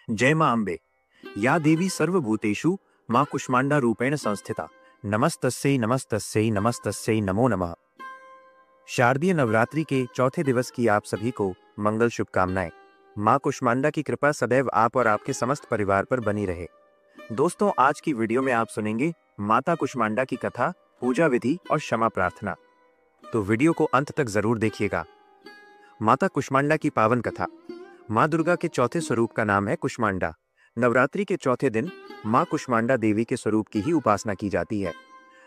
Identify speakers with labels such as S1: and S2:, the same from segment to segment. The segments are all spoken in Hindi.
S1: जय मां अम्बे। या देवी सर्वभूतेषु मां कुष्मांडा रूपेण संस्थिता। नमस्तस्यै नमस्तस्यै नमस्तस्यै नमो नमः। शारदीय नवरात्रि के चौथे दिवस की आप सभी को मंगल शुभकामनाएं। मां कुष्मांडा की कृपा सदैव आप और आपके समस्त परिवार पर बनी रहे। दोस्तों, आज की वीडियो में आप सुनेंगे माता कुष्मांडा की कथा, पूजा विधि और क्षमा प्रार्थना। तो वीडियो को अंत तक जरूर देखिएगा। माता कुष्मांडा की पावन कथा। मां दुर्गा के चौथे स्वरूप का नाम है कुष्मांडा। नवरात्रि के चौथे दिन मां कुष्मांडा देवी के स्वरूप की ही उपासना की जाती है।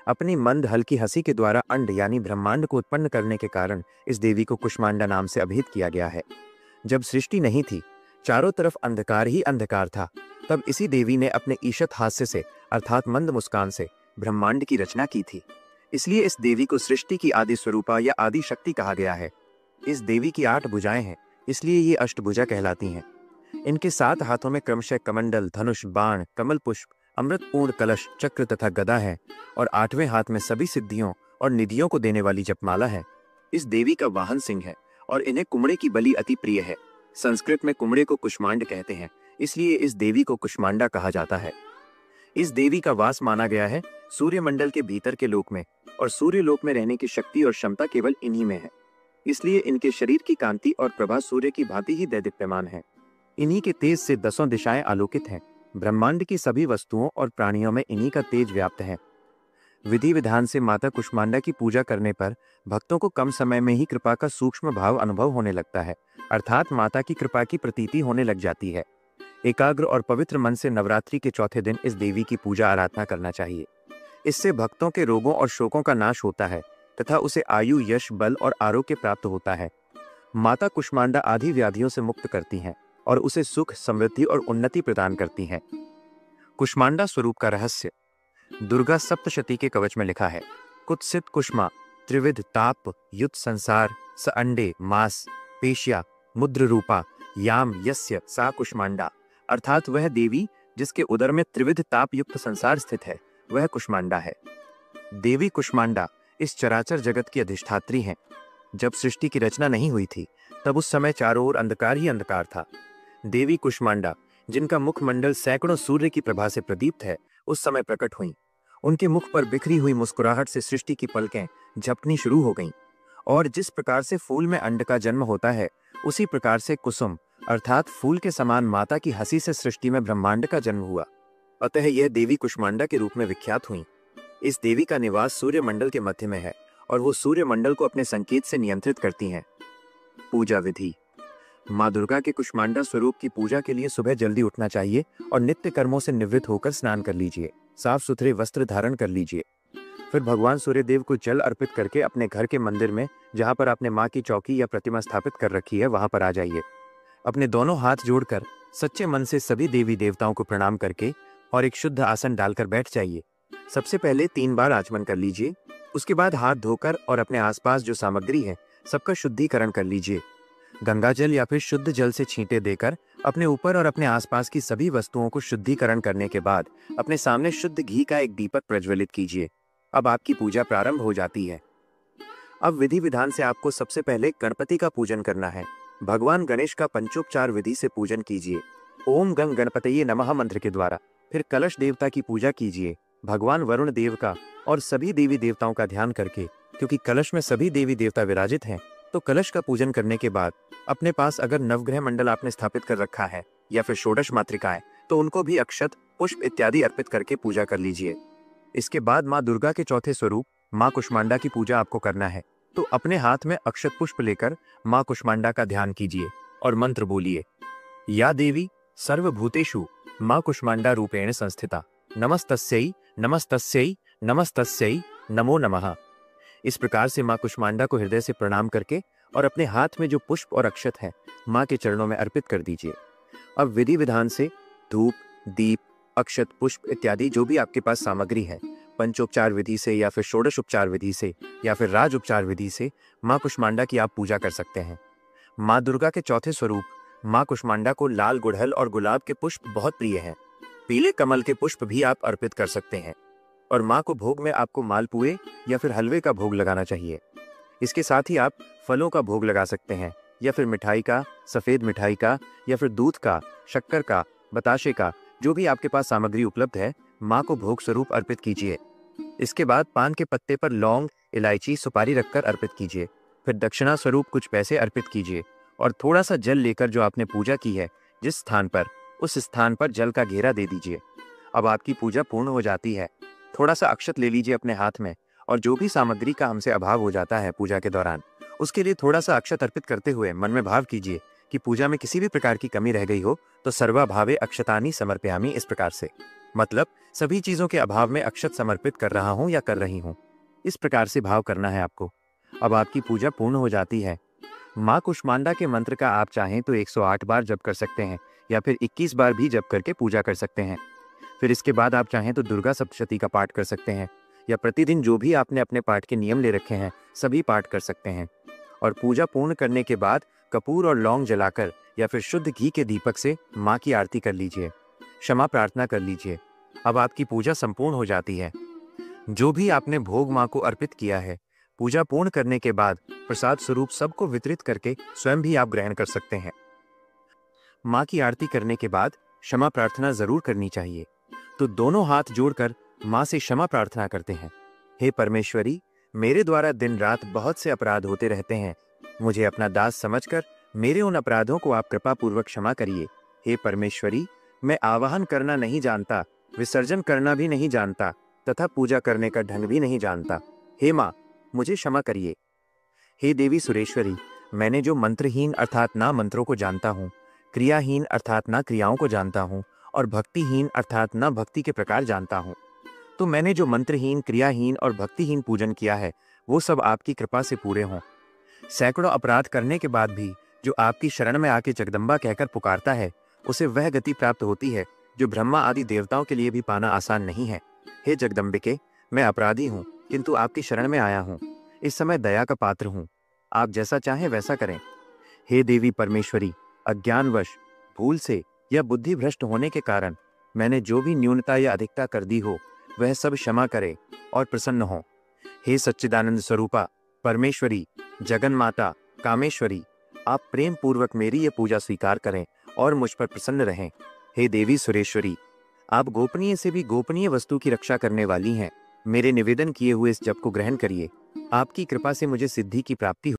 S1: अपनी मंद हल्की हंसी के द्वारा अंड यानी ब्रह्मांड को उत्पन्न करने के कारण इस देवी को कुष्मांडा नाम से अभिहित किया गया है। जब सृष्टि नहीं थी, चारों तरफ अंधकार ही अंधकार था, तब इसी देवी ने अपने ईशत हास्य से अर्थात मंद मुस्कान से ब्रह्मांड की रचना की थी। इसलिए इस देवी को सृष्टि की आदि स्वरूपा या आदि शक्ति कहा गया है। इस देवी की 8 भुजाएं हैं, इसलिए ये अष्टभुजा कहलाती हैं। इनके 7 हाथों में क्रमशः कमंडल, धनुष, बाण, कमल पुष्प, अमृतपूर्ण कलश, चक्र तथा गदा है और 8वें हाथ में सभी सिद्धियों और निधियों को देने वाली जपमाला है। इस देवी का वाहन सिंह है और इन्हें कुमड़े की बलि अति प्रिय है। संस्कृत में कुमड़े को कुष्मांड कहते हैं, इसलिए इस देवी को कुष्मांडा कहा जाता है। इस देवी का वास माना गया है सूर्यमंडल के भीतर के लोक में, और सूर्य लोक में रहने की शक्ति और क्षमता केवल इन्हीं में है। इसलिए इनके शरीर की कांति और प्रभा सूर्य की भांति ही दैदीप्यमान है। इन्हीं के तेज से 10 दिशाएं आलोकित हैं। ब्रह्मांड की सभी वस्तुओं और प्राणियों में इन्हीं का तेज व्याप्त है। विधि विधान से माता कुष्मांडा की पूजा करने पर भक्तों को कम समय में ही कृपा का सूक्ष्म भाव अनुभव होने लगता है, अर्थात माता की कृपा की प्रतीति होने लग जाती है। एकाग्र और पवित्र मन से नवरात्रि के चौथे दिन इस देवी की पूजा आराधना करना चाहिए। इससे भक्तों के रोगों और शोकों का नाश होता है तथा उसे आयु, यश, बल और आरोग्य प्राप्त होता है। माता कुष्मांडा आदि व्याधियों से मुक्त करती हैं और उसे सुख, समृद्धि और उन्नति प्रदान करती हैं। कुष्मांडा स्वरूप का रहस्य दुर्गा सप्तशती के कवच में लिखा है। कुत्सित कुष्मा त्रिविध ताप युत संसार स अंडे मास पेशिया मुद्र रूपा याम यस्य सा कुष्मांडा। अर्थात वह देवी जिसके उदर में त्रिविध ताप युक्त संसार स्थित है, वह कुष्मांडा है। देवी कुष्मांडा इस चराचर जगत की अधिष्ठात्री हैं। जब सृष्टि की रचना नहीं हुई थी, तब उस समय चारों ओर अंधकार ही अंधकार था। देवी कुष्मांडा, जिनका मुखमंडल सैकड़ों सूर्य की प्रभा से प्रदीप्त है, उस समय प्रकट हुई। उनके मुख पर बिखरी हुई मुस्कुराहट से सृष्टि की पलकें झपकनी शुरू हो गईं। और जिस प्रकार से फूल में अंड का जन्म होता है, उसी प्रकार से कुसुम अर्थात फूल के समान माता की हंसी से सृष्टि में ब्रह्मांड का जन्म हुआ। अतः यह देवी कुष्मांडा के रूप में विख्यात हुई। इस देवी का निवास सूर्यमंडल के मध्य में है और वो सूर्यमंडल को अपने संकेत से नियंत्रित करती हैं। पूजा विधि। मां दुर्गा के कुष्मांडा स्वरूप की पूजा के लिए सुबह जल्दी उठना चाहिए और नित्य कर्मों से निवृत्त होकर स्नान कर लीजिए। साफ सुथरे वस्त्र धारण कर लीजिए। फिर भगवान सूर्यदेव को जल अर्पित करके अपने घर के मंदिर में, जहां पर आपने मां की चौकी या प्रतिमा स्थापित कर रखी है, वहां पर आ जाइए। अपने दोनों हाथ जोड़कर सच्चे मन से सभी देवी देवताओं को प्रणाम करके और एक शुद्ध आसन डालकर बैठ जाइए। सबसे पहले 3 बार आचमन कर लीजिए। उसके बाद हाथ धोकर और अपने आसपास जो सामग्री है सबका शुद्धिकरण कर लीजिए। गंगा जल या फिर शुद्ध जल से छींटे देकर अपने ऊपर और अपने आसपास की सभी वस्तुओं को शुद्धिकरण करने के बाद अपने सामने शुद्ध घी का एक दीपक प्रज्वलित कीजिए। अब आपकी पूजा प्रारंभ हो जाती है। अब विधि विधान से आपको सबसे पहले गणपति का पूजन करना है। भगवान गणेश का पंचोपचार विधि से पूजन कीजिए। ओम गंग गणपतये नमः मंत्र के द्वारा। फिर कलश देवता की पूजा कीजिए, भगवान वरुण देव का और सभी देवी देवताओं का ध्यान करके। क्योंकि कलश में सभी देवी देवता विराजित हैं, तो कलश का पूजन करने के बाद अपने पास अगर नवग्रह मंडल आपने स्थापित कर रखा है या फिर षोडश मातृकाएं, तो उनको भी अक्षत, पुष्प इत्यादि अर्पित करके पूजा कर लीजिए। इसके बाद मां दुर्गा के चौथे स्वरूप मां कुष्मांडा की पूजा आपको करना है, तो अपने हाथ में अक्षत पुष्प लेकर मां कुष्मांडा का ध्यान कीजिए और मंत्र बोलिए। या देवी सर्वभूतेषु मां कुष्मांडा रूपेण संस्थिता। नमस्तस्यै नमस्तस्यै नमस्तस्यै नमो नमः। इस प्रकार से मां कुष्मांडा को हृदय से प्रणाम करके और अपने हाथ में जो पुष्प और अक्षत है मां के चरणों में अर्पित कर दीजिए। अब विधि विधान से धूप, दीप, अक्षत, पुष्प इत्यादि जो भी आपके पास सामग्री है, पंचोपचार विधि से या फिर षोडश उपचार विधि से या फिर राज उपचार विधि से मां कुष्मांडा की आप पूजा कर सकते हैं। मां दुर्गा के चौथे स्वरूप मां कुष्मांडा को लाल गुड़हल और गुलाब के पुष्प बहुत प्रिय हैं। पीले कमल के पुष्प भी आप अर्पित कर सकते हैं। और मां को भोग में आपको मालपुए या फिर हलवे का भोग लगाना चाहिए। इसके साथ ही आप फलों का भोग लगा सकते हैं या फिर मिठाई का, सफेद मिठाई का या फिर दूध का, शक्कर का बताशे का, जो भी आपके पास सामग्री उपलब्ध है, माँ को भोग स्वरूप अर्पित कीजिए। इसके बाद पान के पत्ते पर लौंग, इलायची, सुपारी रखकर अर्पित कीजिए। फिर दक्षिणा स्वरूप कुछ पैसे अर्पित कीजिए और थोड़ा सा जल लेकर जो आपने पूजा की है जिस स्थान पर, उस स्थान पर जल का घेरा दे दीजिए। अब आपकी पूजा पूर्ण हो जाती है। थोड़ा सा अक्षत ले लीजिए अपने हाथ में और जो भी सामग्री का हमसे अभाव हो जाता है पूजा के दौरान, उसके लिए थोड़ा सा अक्षत अर्पित करते हुए मन में भाव कीजिए कि पूजा में किसी भी प्रकार की कमी रह गई हो तो सर्वाभावे अक्षतानि समर्पयामि, इस प्रकार से, मतलब सभी चीजों के अभाव में अक्षत समर्पित कर रहा हूं या कर रही हूं। इस प्रकार से भाव करना है आपको। अब आपकी पूजा पूर्ण हो जाती है। माँ कुष्मांडा के मंत्र का आप चाहें तो 108 बार जप कर सकते हैं या फिर 21 बार भी जप करके पूजा कर सकते हैं। फिर इसके बाद आप चाहें तो दुर्गा सप्तशती का पाठ कर सकते हैं या प्रतिदिन जो भी आपने अपने पाठ के नियम ले रखे हैं सभी पाठ कर सकते हैं। और पूजा पूर्ण करने के बाद कपूर और लौंग जलाकर या फिर शुद्ध घी के दीपक से माँ की आरती कर लीजिए, क्षमा प्रार्थना कर लीजिए। अब आपकी पूजा संपूर्ण हो जाती है। जो भी आपने भोग माँ को अर्पित किया है, पूजा पूर्ण करने के बाद प्रसाद स्वरूप सबको वितरित करके स्वयं भी आप ग्रहण कर सकते हैं। माँ की आरती करने के बाद क्षमा प्रार्थना जरूर करनी चाहिए। तो दोनों हाथ जोड़कर माँ से क्षमा प्रार्थना करते हैं। हे परमेश्वरी, मेरे द्वारा दिन रात बहुत से अपराध होते रहते हैं। मुझे अपना दास समझकर मेरे उन अपराधों को आप कृपा पूर्वक क्षमा करिए। हे परमेश्वरी, मैं आवाहन करना नहीं जानता, विसर्जन करना भी नहीं जानता तथा पूजा करने का ढंग भी नहीं जानता। हे माँ, मुझे क्षमा करिए। हे देवी सुरेश्वरी, मैंने जो मंत्रहीन अर्थात ना मंत्रों को जानता हूँ, क्रियाहीन अर्थात ना क्रियाओं को जानता हूँ और भक्तिहीन अर्थात ना भक्ति के प्रकार जानता हूँ, तो मैंने जो मंत्रहीन, क्रियाहीन और भक्तिहीन पूजन किया है वो सब आपकी कृपा से पूरे हों। सैकड़ों अपराध करने के बाद भी जो आपकी शरण में आके जगदम्बा कहकर पुकारता है, उसे वह गति प्राप्त होती है जो ब्रह्मा आदि देवताओं के लिए भी पाना आसान नहीं है। हे जगदम्बिके, मैं अपराधी हूँ किंतु आपकी शरण में आया हूँ। इस समय दया का पात्र हूँ, आप जैसा चाहें वैसा करें। हे देवी परमेश्वरी, अज्ञानवश, भूल से या बुद्धि भ्रष्ट होने के कारण मैंने जो भी न्यूनता या अधिकता कर दी हो वह सब क्षमा करे और प्रसन्न हो। हे सच्चिदानंद स्वरूपा, परमेश्वरी, जगन माता, कामेश्वरी, आप प्रेम पूर्वक मेरी ये पूजा स्वीकार करें और मुझ पर प्रसन्न रहें। हे देवी सुरेश्वरी, आप गोपनीय से भी गोपनीय वस्तु की रक्षा करने वाली हैं। मेरे निवेदन किए हुए इस जप को ग्रहण करिए। आपकी कृपा से मुझे सिद्धि की प्राप्ति